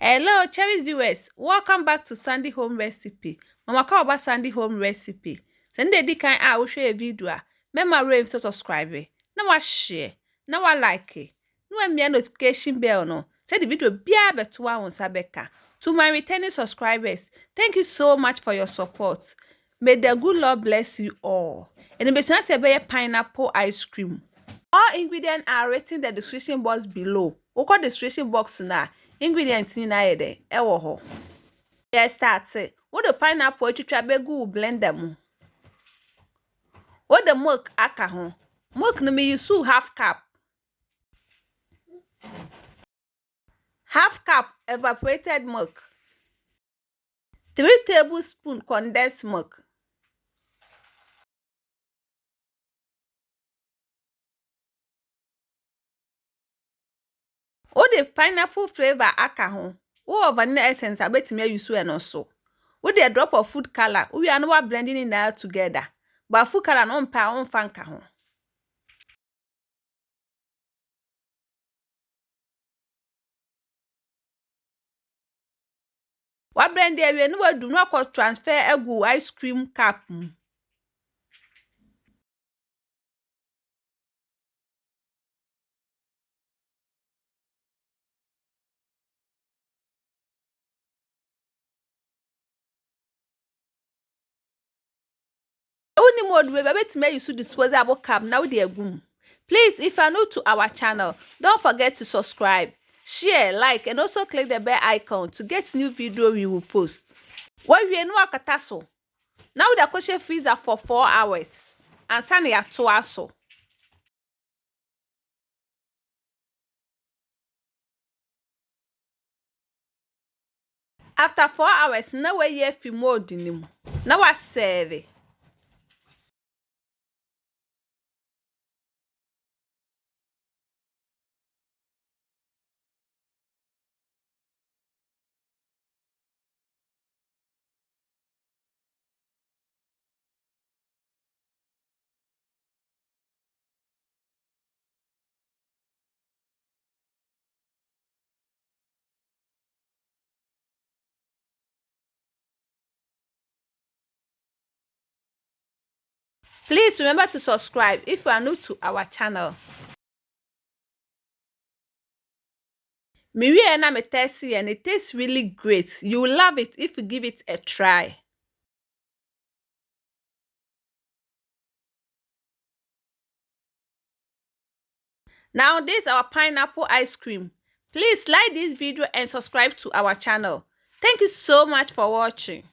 Hello, cherished viewers. Welcome back to Sandy Home Recipe. Mama call about Sandy Home Recipe. Send the kind I share a video. Remember rave to subscribe. Now I share. Now I like it. No me notification bell no. Say the video be able to on Sabeka. To my returning subscribers, thank you so much for your support. May the good Lord bless you all. And the best say pineapple ice cream. All ingredients are written in the description box below. Oko description box na ingredients ni na yede ewo ho. Let's start. What the pineapple etwitwa begu blender mu. What the milk aka ho. Milk no me use half cup. Half cup evaporated milk. 3 tablespoons condensed milk. What the pineapple flavor aka ho. What vanilla essence abetime use no so. With a drop of food color, we are now blending it now together. But food color no mpa on fanka ho. What blend there we no do not transfer egu ice cream cup. Only mode we betime use disposable cup now the egum. Please, if you are new to our channel, don't forget to subscribe, share, like, and also click the bell icon to get new video we will post. What we no akata so. Now the kosher freezer for 4 hours. And sani ya to aso. After 4 hours, now we ye fi mode in him. Now I serve it. Please remember to subscribe if you are new to our channel. Miwi na me tasty and it tastes really great. You will love it if you give it a try. Now this is our pineapple ice cream. Please like this video and subscribe to our channel. Thank you so much for watching.